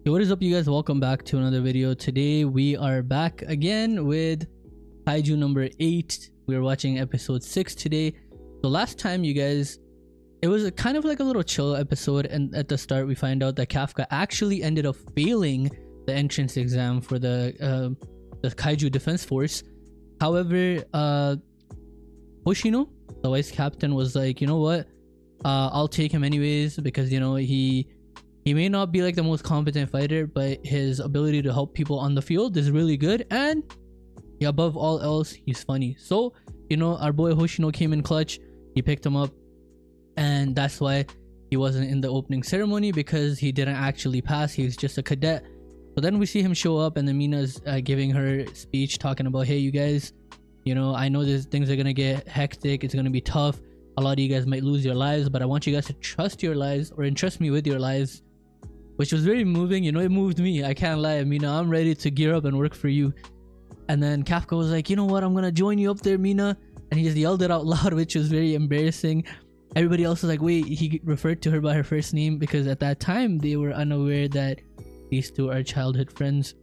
Yo, what is up, you guys? Welcome back to another video. Today we are back again with Kaiju number 8. We're watching episode 6 today. So last time, you guys, it was kind of like a little chill episode, and at the start we find out that Kafka actually ended up failing the entrance exam for the Kaiju defense force. However, Hoshino, the vice captain, was like, you know what, I'll take him anyways, because you know he may not be like the most competent fighter, but his ability to help people on the field is really good, and above all else, he's funny. So you know, our boy Hoshino came in clutch. He picked him up, and that's why he wasn't in the opening ceremony, because he didn't actually pass. He was just a cadet. So then we see him show up, and then Mina's giving her speech talking about, hey, you guys, you know, I know things are gonna get hectic, it's gonna be tough, a lot of you guys might lose your lives, but I want you guys to trust your lives, or entrust me with your lives. Which was very moving. You know, it moved me, I can't lie. Mina, I'm ready to gear up and work for you. And then Kafka was like, you know what, I'm gonna join you up there, Mina. And he just yelled it out loud, which was very embarrassing. Everybody else was like, wait, he referred to her by her first name, because at that time they were unaware that these two are childhood friends.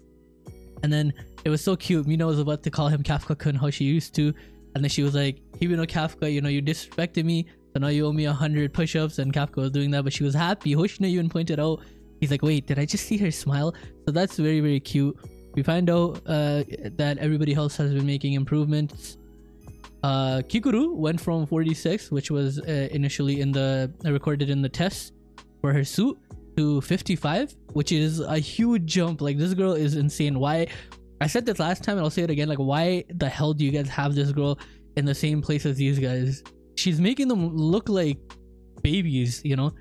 And then it was so cute. Mina was about to call him Kafka-kun, how she used to, and then she was like, even though Kafka, you know, you disrespected me, so now you owe me 100 push-ups. And Kafka was doing that, but she was happy. Hoshino even pointed out, he's like, wait, did I just see her smile? So that's very, very cute. We find out that everybody else has been making improvements. Kikuru went from 46, which was initially in the recorded in the test for her suit, to 55, which is a huge jump. Like, this girl is insane. Why? I said this last time and I'll say it again, like, why the hell do you guys have this girl in the same place as these guys? She's making them look like babies, you know.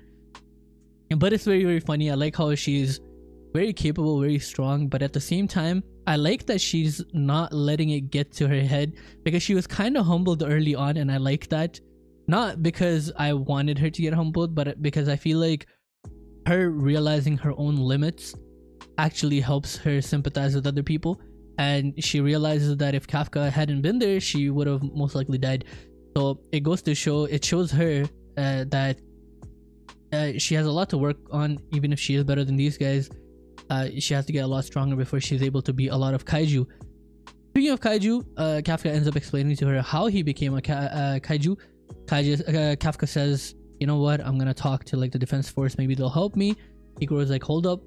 But it's very, very funny. I like how she's very capable, very strong, but at the same time, I like that she's not letting it get to her head, because she was kind of humbled early on, and I like that. Not because I wanted her to get humbled, but because I feel like her realizing her own limits actually helps her sympathize with other people, and she realizes that if Kafka hadn't been there, she would have most likely died. So it goes to show, it shows her that she has a lot to work on. Even if she is better than these guys, she has to get a lot stronger before she's able to beat a lot of Kaiju. Speaking of Kaiju, Kafka ends up explaining to her how he became a Kaiju. Kafka says, you know what, I'm gonna talk to like the defense force, maybe they'll help me. Hikaru's like, hold up,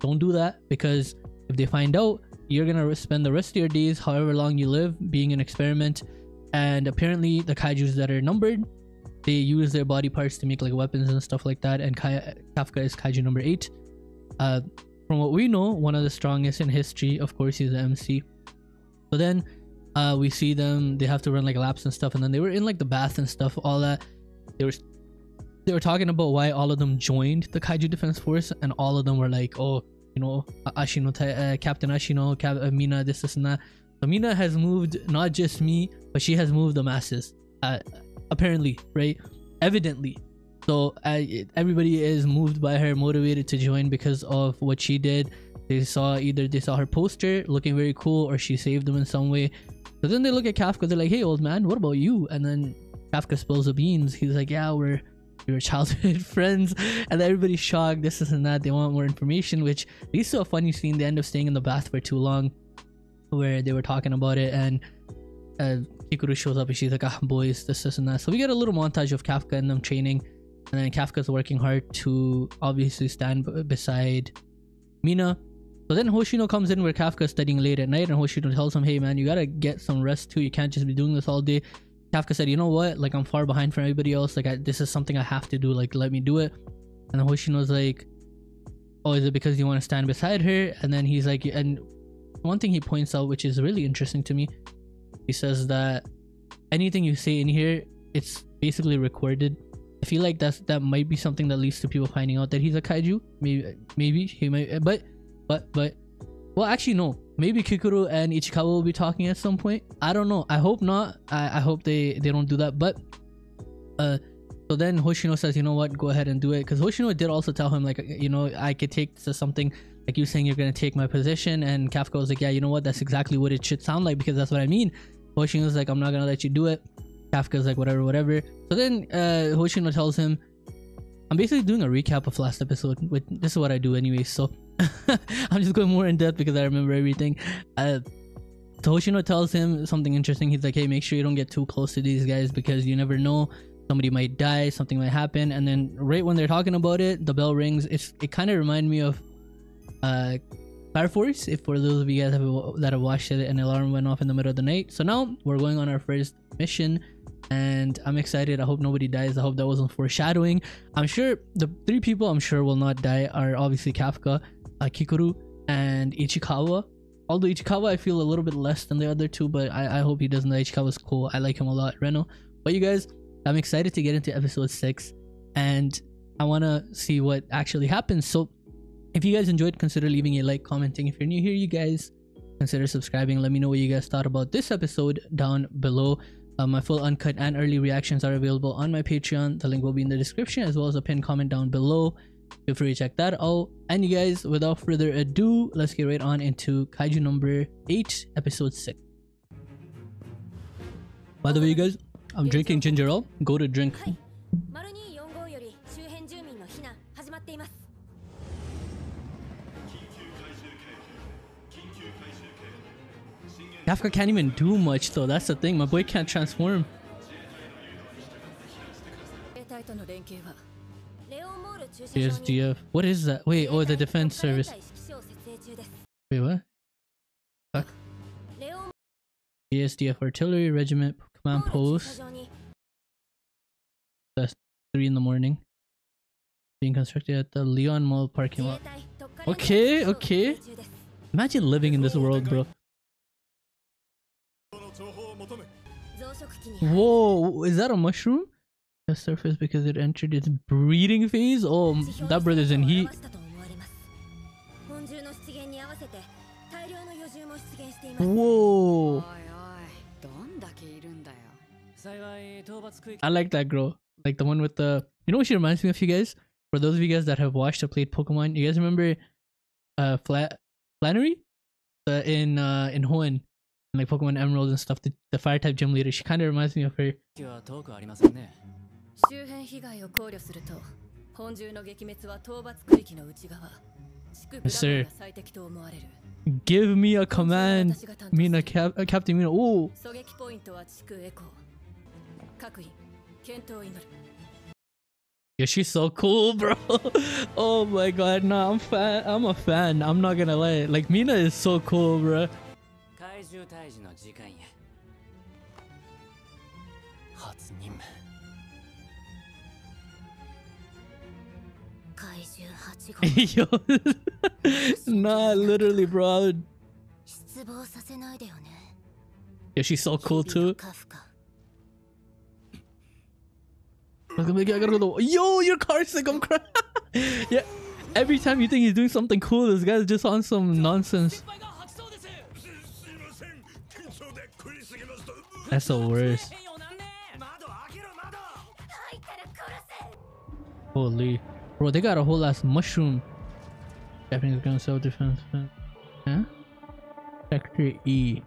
don't do that, because if they find out, you're gonna spend the rest of your days, however long you live, being an experiment. And apparently the Kaijus that are numbered, they use their body parts to make like weapons and stuff like that, and Kafka is Kaiju number 8. From what we know, one of the strongest in history. Of course, he's the MC. So then we see them, they have to run like laps and stuff, and then they were in like the bath and stuff, all that. They were talking about why all of them joined the Kaiju defense force, and all of them were like, oh, you know, Ashino, Captain Ashino, Mina, this and that. So Mina has moved not just me, but she has moved the masses, apparently, right? Evidently. So everybody is moved by her, motivated to join because of what she did. They saw her poster looking very cool, or she saved them in some way. So then they look at Kafka, they're like, hey, old man, what about you? And then Kafka spills the beans. He's like, yeah, we were childhood friends. And everybody's shocked, this and that. They want more information, which leads to a funny scene. They end up staying in the bath for too long, where they were talking about it, and Hikaru shows up and she's like, ah, boys, this and that. So we get a little montage of Kafka and them training, and then Kafka's working hard to obviously stand beside Mina. So then Hoshino comes in, where Kafka's studying late at night, and Hoshino tells him, hey man, you gotta get some rest too, you can't just be doing this all day. Kafka said, you know what, like, I'm far behind from everybody else, like this is something I have to do, like let me do it. And then Hoshino's like, oh, is it because you want to stand beside her? And then he's like, and one thing he points out, which is really interesting to me, he says that anything you say in here, it's basically recorded. I feel like that might be something that leads to people finding out that he's a Kaiju. Maybe he might, but well, actually no, maybe Kikuru and Ichikawa will be talking at some point. I don't know, I hope not. I hope they don't do that. But so then Hoshino says, you know what, go ahead and do it, because Hoshino did also tell him, like, you know, I could take this as something like you saying you're gonna take my position. And Kafka was like, yeah, you know what, that's exactly what it should sound like, because that's what I mean. Hoshino's like, I'm not gonna let you do it. Kafka's like, whatever. So then Hoshino tells him, I'm basically doing a recap of last episode. This is what I do anyway. So I'm just going more in depth because I remember everything. Hoshino tells him something interesting. He's like, hey, make sure you don't get too close to these guys because you never know. Somebody might die, something might happen. And then right when they're talking about it, the bell rings. It kind of reminded me of Fire Force, if for those of you guys that have watched it, an alarm went off in the middle of the night. So now we're going on our first mission and I'm excited. I hope nobody dies. I hope that wasn't foreshadowing. I'm sure the 3 people I'm sure will not die are obviously Kafka, Kikuru, and Ichikawa. Although Ichikawa I feel a little bit less than the other 2, but I hope he doesn't die. Ichikawa's cool. I like him a lot. Reno. But you guys, I'm excited to get into episode 6 and I want to see what actually happens. So if you guys enjoyed, consider leaving a like, commenting. If you're new here, you guys consider subscribing. Let me know what you guys thought about this episode down below. My full uncut and early reactions are available on my Patreon. The link will be in the description as well as a pinned comment down below. Feel free to check that out. And you guys, without further ado, let's get right on into Kaiju number 8, episode 6. By the way, you guys, I'm drinking ginger ale. Go to drink. Kafka can't even do much though, that's the thing. My boy can't transform. CSDF. What is that? Wait, oh, the defense service. Wait, what? Fuck. CSDF artillery regiment command post. That's 3 in the morning. Being constructed at the Leon Mall parking lot. Okay, okay. Imagine living in this world, bro. Whoa, is that a mushroom? The surface because it entered its breeding phase? Oh, that brother's in heat. Whoa. I like that girl. Like the one with the... You know what she reminds me of, you guys? For those of you guys that have watched or played Pokemon, you guys remember Flannery? In Hoenn? Like Pokemon Emerald and stuff, the fire type gym leader. She kind of reminds me of her. Yes, sir. Give me a command, Mina, Captain Mina. Oh. Yeah, she's so cool, bro. Oh my god, nah, I'm a fan. I'm not gonna lie. Like Mina is so cool, bro. Yo, nah, literally, bro. Yeah, she's so cool too. Yo, your car's sick. I'm crying. Yeah, every time you think he's doing something cool, this guy's just on some nonsense. That's the worst. Holy. Bro, they got a whole ass mushroom. Japanese gun self defense. Yeah? Sector E.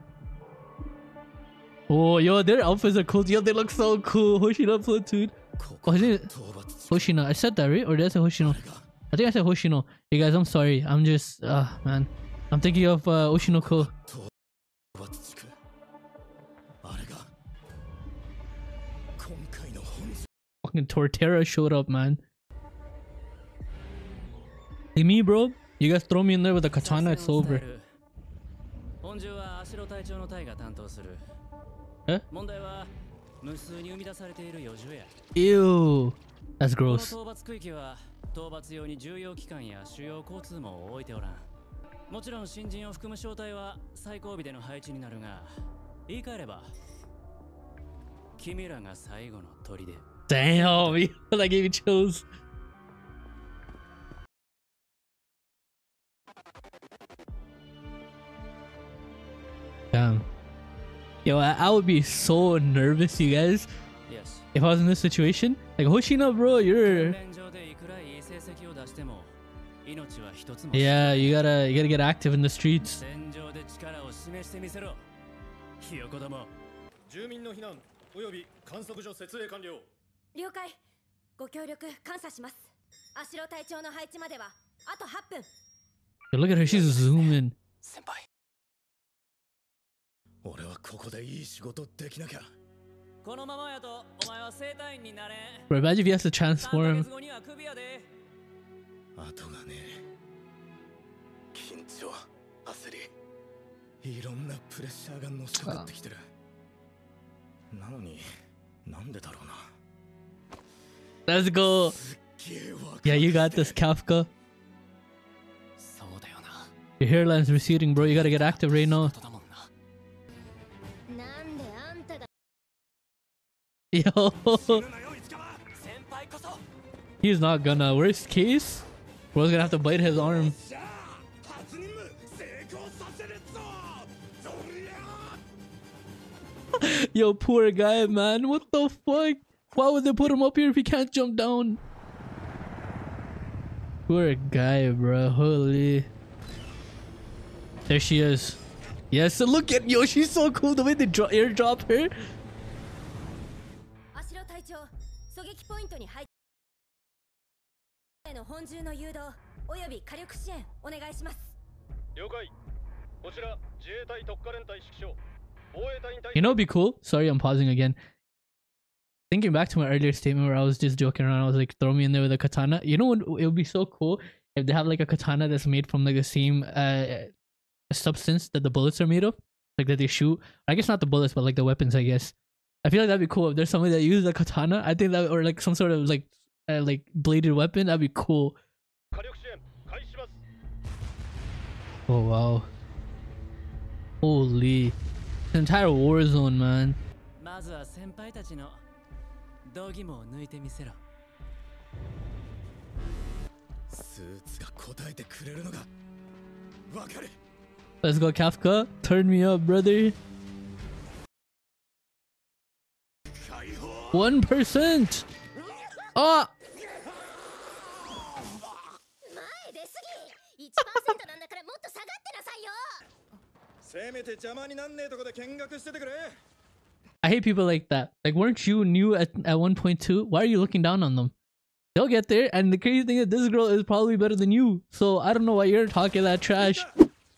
Oh, yo, their outfits are cool. Yo, they look so cool. Hoshino platoon. Oh, his name is Hoshino. I said that, right? Or did I say Hoshino? I think I said Hoshino. Hey guys, I'm sorry. I'm just, man. I'm thinking of Oshinoko. Fucking Torterra showed up, man. Hey, me, bro. You guys throw me in there with a katana, it's over. Huh? Ew. That's gross. もちろん新人を含む小隊は最後尾での配置になるが、言い換えれば君らが最後の砦。Damn, that gave me chills. Damn. Yo, I would be so nervous, you guys. Yes. If I was in this situation. Like, Hoshino, bro, you're... Yeah, you gotta get active in the streets. Yo, look at her, she's zooming. 先輩俺はここでいい仕事できなきゃ。このままやとお前は生体院になれん Bro, imagine if he has to 3ヶ transform. 月後にはクビやで後がねえ。緊張、焦り、いろんなプレッシャーがのしかかってきてる。なのに、なんでだろうな。 Let's go. すっげえわかる。 Yeah, you got this, Kafka. そうだよな Your hairline's receding, bro. You gotta get active right now. ことだもんな なんであんたが Yo, 死ぬなよ、市川。先輩こそ he's not gonna. Worst case, bro's gonna have to bite his arm. しゃあ、初任務成功させるぞ。そりゃあ。 Yo, poor guy, man. What the fuck? Why would they put him up here if he can't jump down? Poor guy, bro. Holy. There she is. Yes, look at yo. She's so cool. The way they airdrop her. 足代隊長狙撃ポイントに入っての本銃の誘導および火力支援お願いします了解。こちら自衛隊特科連隊指揮所。防衛隊に対 You know, it'd be cool. Sorry, I'm pausing again. Thinking back to my earlier statement where I was just joking around, I was like, throw me in there with a katana. You know what? It would be so cool if they have like a katana that's made from like the same substance that the bullets are made of, like that they shoot. I guess not the bullets, but like the weapons. I guess. I feel like that'd be cool if there's somebody that uses a katana. I think that, or like some sort of like bladed weapon. That'd be cool. 火力支援開始します。 Oh wow. Holy. The entire war zone, man. まずは先輩たちの道義務を抜いてみせろスーツが答えてくれるのがわかる。 Let's go, Kafka. Turn me up, brother. 解放。 1%. Ah. 前出すぎ 1% なんだからもっと下がってなさいよせめて邪魔になんねえとこで見学しててくれ。 I hate people like that. Like, weren't you new at 1.2? Why are you looking down on them? They'll get there, and the crazy thing is this girl is probably better than you. So I don't know why you're talking that trash.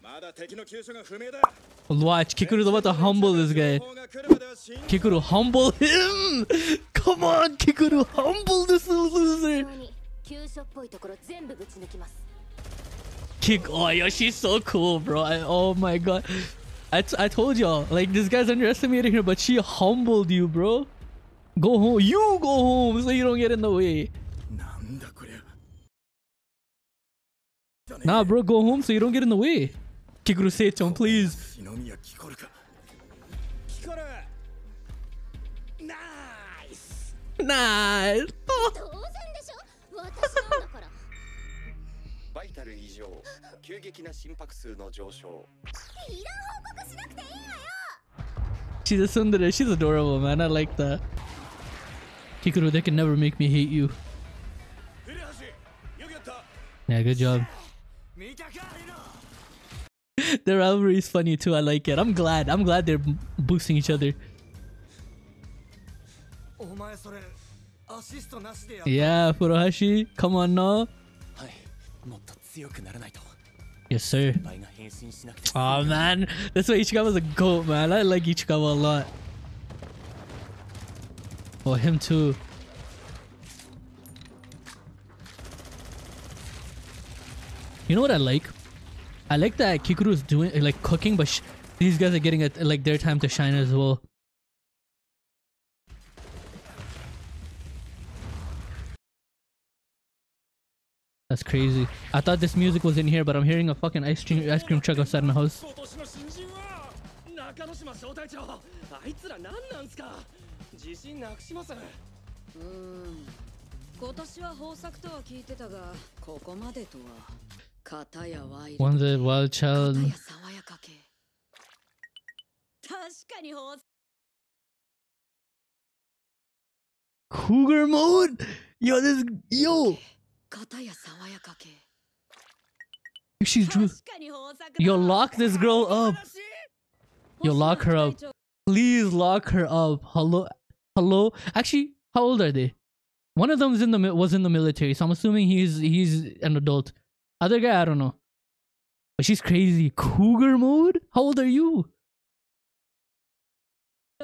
まだ敵の急所が不明だ。 Watch, Kikuru's about to humble this guy. 情報が来るまでは信じ Kikuru, humble him! Come on, Kikuru, humble this loser! に急所っぽいところ全部ぶち抜きます Oh, yo, she's so cool, bro. Oh my god. I told y'all, like, this guy's underestimating her, but she humbled you, bro. Go home. You go home so you don't get in the way. なんだこりゃ。 Nah, bro, go home so you don't get in the way. Kikuru, say it to him, please. 篠宮聞こるか。聞こる。ナイス。 Nice. 当然でしょ私なんだからバイタル異常、急激な心拍数の上昇。いらん報告しなくていいわよ She's a tsundere. She's adorable, man. I like that. Kikuru, they can never make me hate you. 古橋、よくやった。 Yeah, good job. 見たかいの。 Their rivalry is funny too. I like it. I'm glad. I'm glad they're boosting each other. お前それアシストなしでや。 Yeah, Furuhashi. Come on now. はいもっと強くならないと Yes, sir. 先輩が変身しなくて Oh man, that's why Ichikawa's a goat, man. I like Ichikawa a lot. Oh, him too. You know what I like? I like that Kikuru's doing like cooking, but these guys are getting like their time to shine as well. That's crazy. I thought this music was in here, but I'm hearing a fucking ice cream truck outside my house. 今年の新人は中之島小隊長。あいつら何なんすか。自信なくします。今年は豊作とは聞いてたが、ここまでとは。片やワイルド、 One's a wild child. 片や爽やか系。確かに豊作。 Cougar mode? Yo, yo. 片や爽やか系。 She's true. 確かに豊作だ。 Yo, lock this girl up. Yo, lock her up. Please lock her up. Hello, hello. Actually, how old are they? One of them was in the military, so I'm assuming he's an adult. Other guy, I don't know. But she's crazy. Cougar mode? How old are you?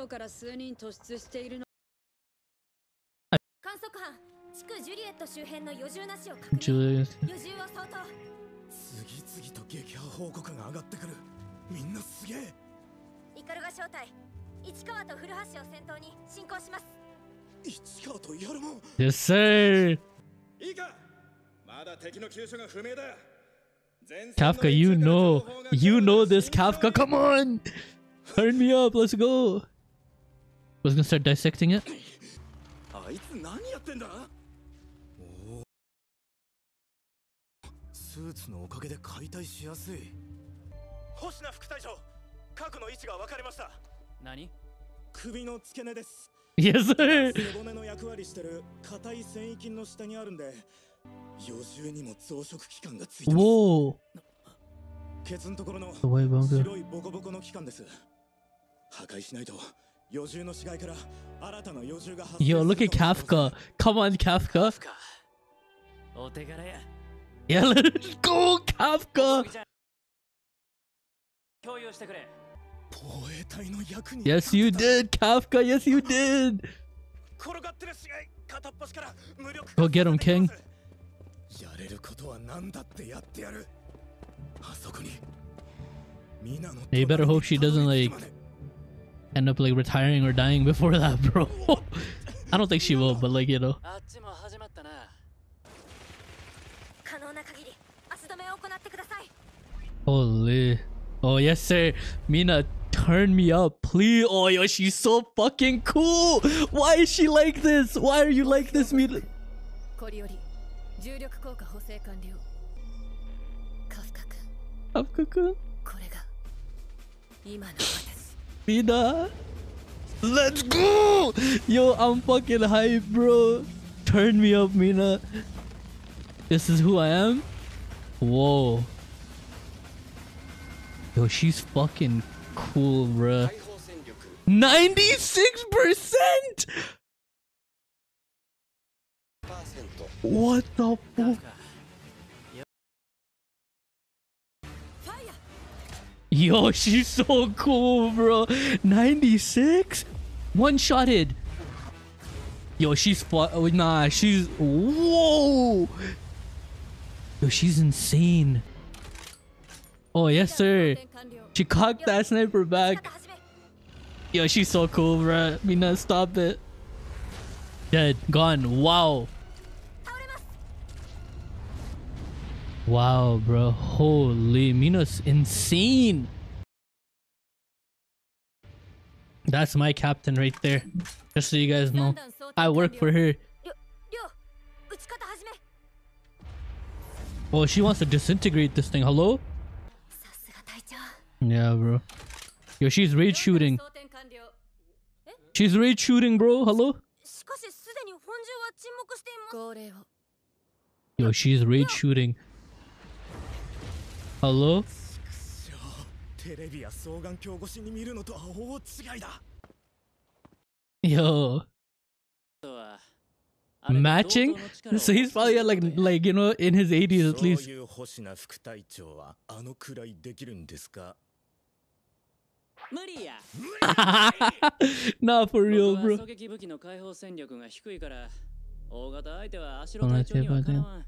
から数人突出しているの。観測班、地区ジュリエット周辺の余重なしを確認。 Julius. 余重は相当。次々と撃破報告が上がってくる。みんなすげえ。イカルガ小隊、市川と古橋を先頭に進行します。市川とやるもん。 Yes, sir. いいか。まだ敵の急所が不明だ。 Kafka, you know this, Kafka. Come on, turn me up. Let's go. Was gonna start dissecting it. あいつ何やってんだ。スーツのおかげで解体しやすい。星名副隊長、核の位置が分かりました。何？首の付け根です。 Yes, sir. 背骨の役割してる硬い繊維筋の下にあるんで、余重にも増殖器官がついてます。 Whoa. ケツのところの The way bunker. 白いボコボコの器官です。破壊しないと余重の死骸から新たな余重が発生する。 Yo, look at Kafka. Come on, Kafka. お手柄や。 Yeah, let's go, Kafka. 共有してくれ。 防衛隊の役に。 Yes, you did, Kafka. Yes, you did. 転がってる死骸片っ端から無力 Go get him, King. やれることは何だってやってやる。あそこに。みんなの。 You better hope she doesn't like end up like retiring or dying before that, bro. I don't think she will, but like, you know. あっちも始まったな。可能な限り足止めを行ってください。 Holy. Oh, yes, sir. Mina, turn me up, please. Oh, yo, she's so fucking cool. Why is she like this? Why are you like this, Mina? これより重力効果補正完了。カフカ君、 Kafka-kun? これが今の私。 Mina. Let's go. Yo, I'm fucking hype, bro. Turn me up, Mina. This is who I am? Whoa. Yo, she's fucking cool, bruh. 96%? What the fuck? Yo, she's so cool, bro. 96? One-shotted. Yo, she's nah, she's... Whoa! Yo, she's insane. Oh, yes, sir. She cocked that sniper back. Yo, she's so cool, bruh. Mina, stop it. Dead. Gone. Wow. Wow, bro. Holy. Mina's insane. That's my captain right there. Just so you guys know. I work for her. Oh, she wants to disintegrate this thing. Hello? Yeah, bro. Yo, she's raid shooting. She's raid shooting, bro. Hello? Yo, she's raid shooting. Hello? テレビや双眼鏡越しに見るのとは大違いだ。 Yo. Matching? So he's probably at like you know, in his 80s at least. そういう星名副隊長はあのくらいできるんですか？ 無理や。 Nah, for real, 僕は bro. 狙撃武器の開放戦力が低いから、大型相手は足の隊長にはかなわん。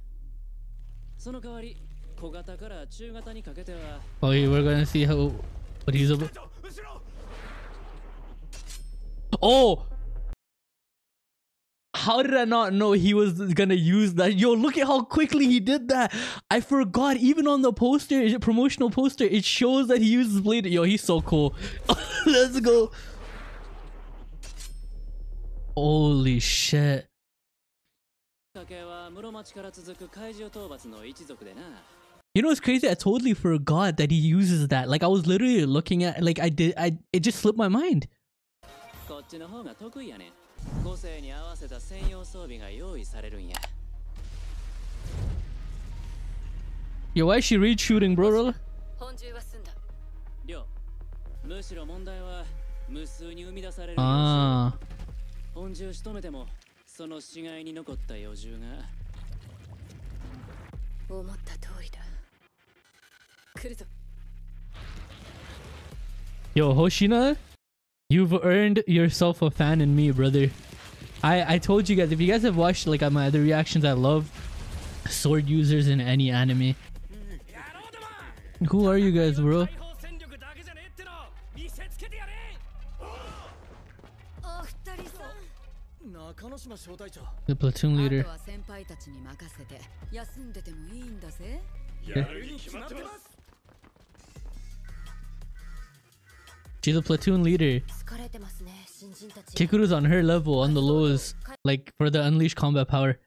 その代わり、小型から中型にかけては。 Oh, yeah, we're gonna see how what he's about. Oh! How did I not know he was gonna use that? Yo, look at how quickly he did that. I forgot. Even on the poster, promotional poster, it shows that he uses blade. Yo, he's so cool. Let's go. Holy shit. 家は室町から続く怪獣討伐の一族でな。 You know what's crazy? I totally forgot that he uses that. Like I was literally looking at, like it just slipped my mind. こっちの方が得意やね。個性に合わせた専用装備が用意されるんや。 Yo, why is she raid shooting, bro? 本獣は済んだ。量。むしろ問題は無数に生み出される。Ah. 本獣仕留めてもその死骸に残った余重が。思った通りだ。来るぞ。 Yo, Hoshina, you've earned yourself a fan in me, brother. I told you guys, if you guys have watched like my other reactions, I love sword users in any anime. Who are you guys, bro? お二人さん。中之島小隊長 The platoon あ leader. とは先輩たちに任せて休んでてもいいんだぜ。やるに決まってます She's a platoon leader. 疲れてますね、新人たち。 Kikuru's on her level on the lows, like for the unleashed combat power.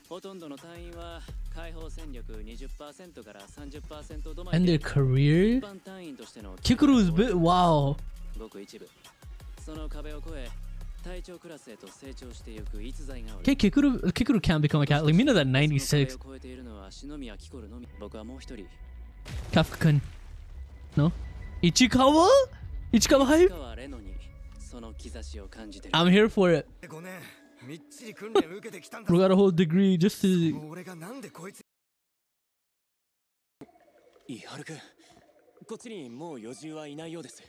ほとんどの隊員は解放戦力 20% から 30% 止まり And their で career? 一般隊員としての Kikuru's bit, wow. ごく一部その壁を越え隊長クラスへと成長していく逸材がおる Okay, Kikuru can't become a cat. Like Mina's at 96. その壁を越えているのは篠宮キコルのみ僕はもう一人 Kafka-kun. No? Ichikawa? Ichikawa hype? 川レノにその兆しを感じてる I'm here for it. 5年みっちり訓練受けてきたんだ We got a whole degree just to... 俺がなんでこいつ伊原くんこっちにもう余重はいないようです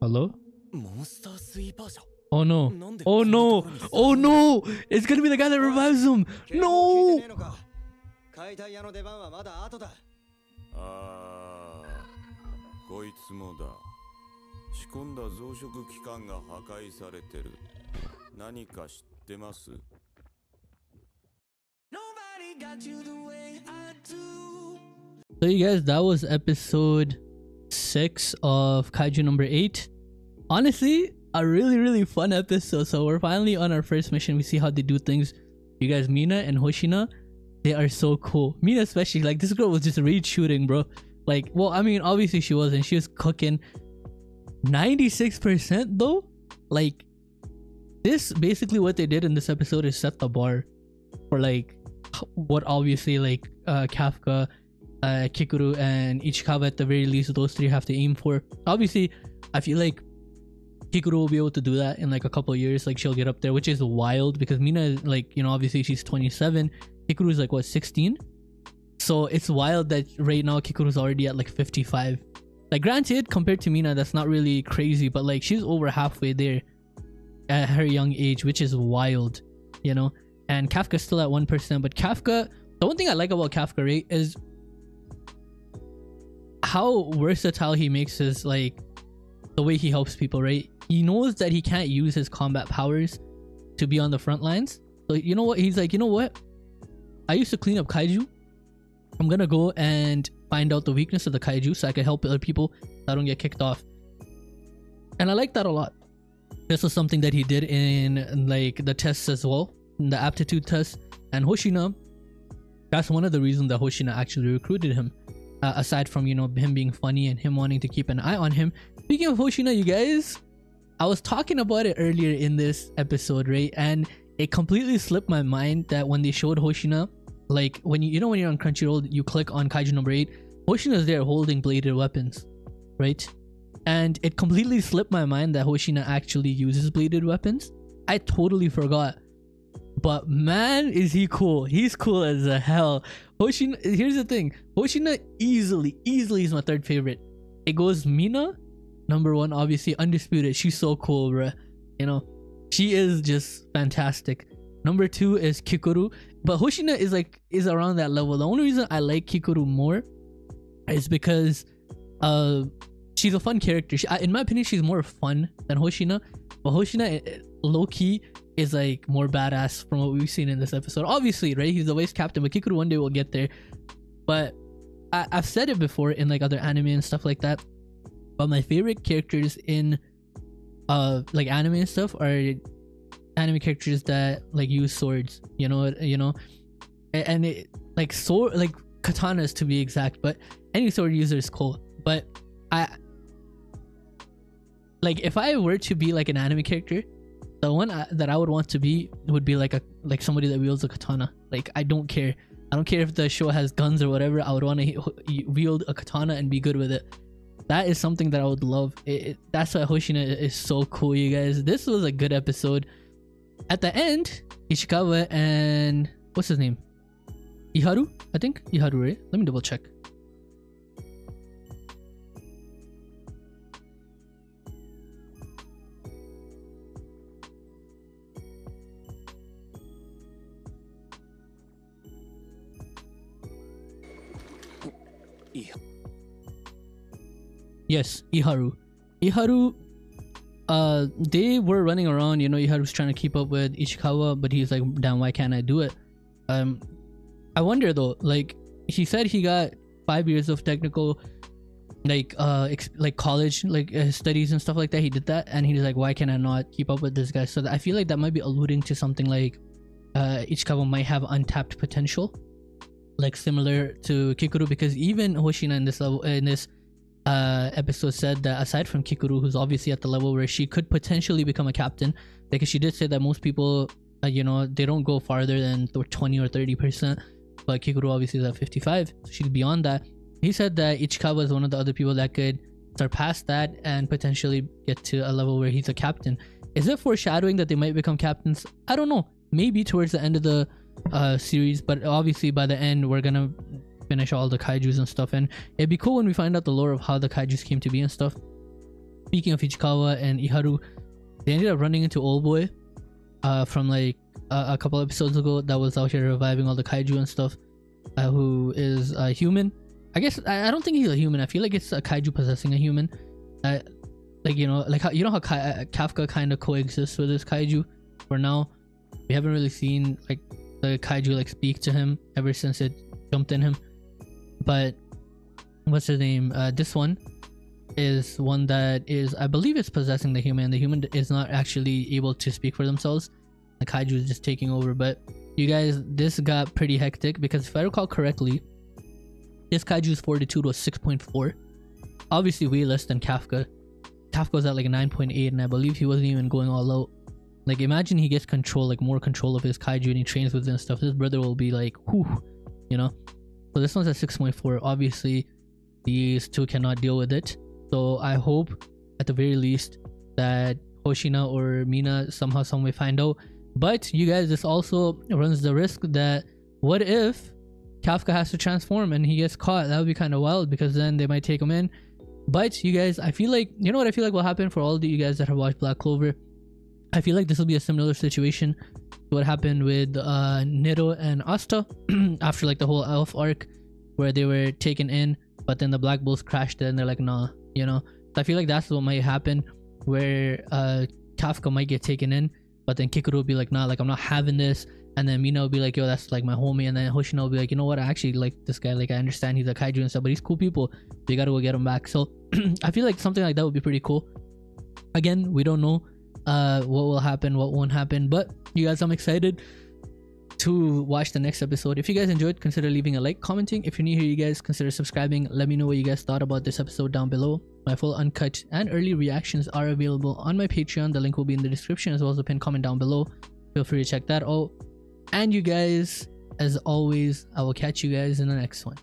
Hello? モンスタースイーパー社 Oh no. Oh no. Oh no. It's gonna be the guy that revives him. No. 解体屋の出番はまだ後だああ、こいつもだ。仕込んだ増殖器官が破壊されてる。何か知ってます？ So you guys, that was episode 6 of Kaiju number 8. Honestly, a really fun episode. So we're finally on our first mission. We see how they do things. You guys, Mina and Hoshina, they are so cool. Mina especially, like this girl was just rage shooting, bro. Like, well, I mean, obviously she wasn't. She was cooking 96% though. Like, this basically what they did in this episode is set the bar for like what obviously like Kafka, Kikuru, and Ichikawa at the very least, those three have to aim for. Obviously, I feel like Kikuru will be able to do that in like a couple of years. Like she'll get up there, which is wild because Mina is like, you know, obviously she's 27. Kikuru is like what, 16? So it's wild that right now Kikuru's already at like 55. Like granted, compared to Mina, that's not really crazy, but like she's over halfway there at her young age, which is wild, you know. And Kafka's still at 1%, but Kafka, the one thing I like about Kafka, right, is how versatile he makes his, like, the way he helps people, right? He knows that he can't use his combat powers to be on the front lines. So you know what? He's like, you know what? I used to clean up Kaiju. I'm gonna go and find out the weakness of the Kaiju so I can help other people so I don't get kicked off. And I like that a lot. This was something that he did in like the tests as well, in the aptitude test. And Hoshina, that's one of the reasons that Hoshina actually recruited him. Aside from, you know, him being funny and him wanting to keep an eye on him. Speaking of Hoshina, you guys, I was talking about it earlier in this episode, right? And it completely slipped my mind that when they showed Hoshina, like when you know when you're on Crunchyroll, you click on Kaiju number 8, Hoshina's there holding bladed weapons, right? And it completely slipped my mind that Hoshina actually uses bladed weapons. I totally forgot. But man, is he cool. He's cool as a hell. Hoshina, here's the thing. Hoshina easily is my third favorite. It goes Mina, number 1, obviously, undisputed. She's so cool, bruh. You know, she is just fantastic. Number 2 is Kikuru. But Hoshina is around that level. The only reason I like Kikuru more is because she's a fun character. In my opinion, she's more fun than Hoshina. But Hoshina, low-key, is like more badass from what we've seen in this episode. Obviously, right? He's the vice captain, but Kikuru one day will get there. But I've said it before in like other anime and stuff like that. But my favorite characters in like anime and stuff are anime characters that like use swords. You know, and it, like sword, like katanas to be exact. But any sword user is cool. But like if I were to be like an anime character, the one that I would want to be would be like somebody that wields a katana. Like I don't care if the show has guns or whatever. I would want to wield a katana and be good with it. That is something that I would love. That's why Hoshina is so cool, you guys. This was a good episode. At the end, Ishikawa and what's his name? Iharu, I think. Iharu, right? Let me double check. Yes, Iharu. Iharu, they were running around, you know, Iharu's trying to keep up with Ichikawa, but he's like, damn, why can't I do it? I wonder though, like, he said he got 5 years of technical, like, like college, like studies and stuff like that. He did that, and he's like, why can I not keep up with this guy? So I feel like that might be alluding to something like, Ichikawa might have untapped potential, like similar to Kikuru, because even Hoshina in this level, in this episode, said that aside from Kikuru, who's obviously at the level where she could potentially become a captain, because she did say that most people, you know, they don't go farther than 20 or 30%, but Kikuru obviously is at 55, so she's beyond that. He said that Ichikawa is one of the other people that could surpass that and potentially get to a level where he's a captain. Is it foreshadowing that they might become captains? I don't know, maybe towards the end of the series, but obviously by the end we're gonna finish all the kaijus and stuff, and it'd be cool when we find out the lore of how the kaijus came to be and stuff. Speaking of Ichikawa and Iharu, they ended up running into Old Boy from like a couple episodes ago, that was out here reviving all the kaiju and stuff, who is a human. I guess I don't think he's a human. I feel like it's a kaiju possessing a human. Like, you know, like how, you know how Kafka kind of coexists with this kaiju. For now, we haven't really seen like the kaiju like speak to him ever since it jumped in him. But what's his name? This one is one that is, I believe it's possessing the human. The human is not actually able to speak for themselves. The kaiju is just taking over. But you guys, this got pretty hectic, because if I recall correctly, this kaiju's fortitude was 6.4. Obviously way less than Kafka. Kafka was at like 9.8, and I believe he wasn't even going all out. Like, imagine he gets control, like more control of his kaiju, and he trains with it and stuff. His brother will be like, whew, you know. So this one's at 6.4. Obviously these two cannot deal with it, so I hope at the very least that Hoshina or Mina somehow, some way find out. But you guys, this also runs the risk that what if Kafka has to transform and he gets caught? That would be kind of wild, because then they might take him in. But you guys, I feel like, you know what I feel like will happen for all of you guys that have watched Black Clover? I feel like this will be a similar situation to what happened with Nero and Asta after like the whole Elf arc, where they were taken in, but then the Black Bulls crashed it and they're like, nah, you know. So I feel like that's what might happen, where Kafka might get taken in, but then Kikuru will be like, nah, like I'm not having this. And then Mina will be like, yo, that's like my homie. And then Hoshina will be like, you know what, I actually like this guy. Like, I understand he's a kaiju and stuff, but he's cool people. You gotta go get him back. So I feel like something like that would be pretty cool. Again, we don't know what will happen, what won't happen, but you guys, I'm excited to watch the next episode. If you guys enjoyed, consider leaving a like, commenting. If you're new here, you guys consider subscribing. Let me know what you guys thought about this episode down below. My full uncut and early reactions are available on my Patreon. The link will be in the description, as well as the pinned comment down below. Feel free to check that out. And you guys, as always, I will catch you guys in the next one.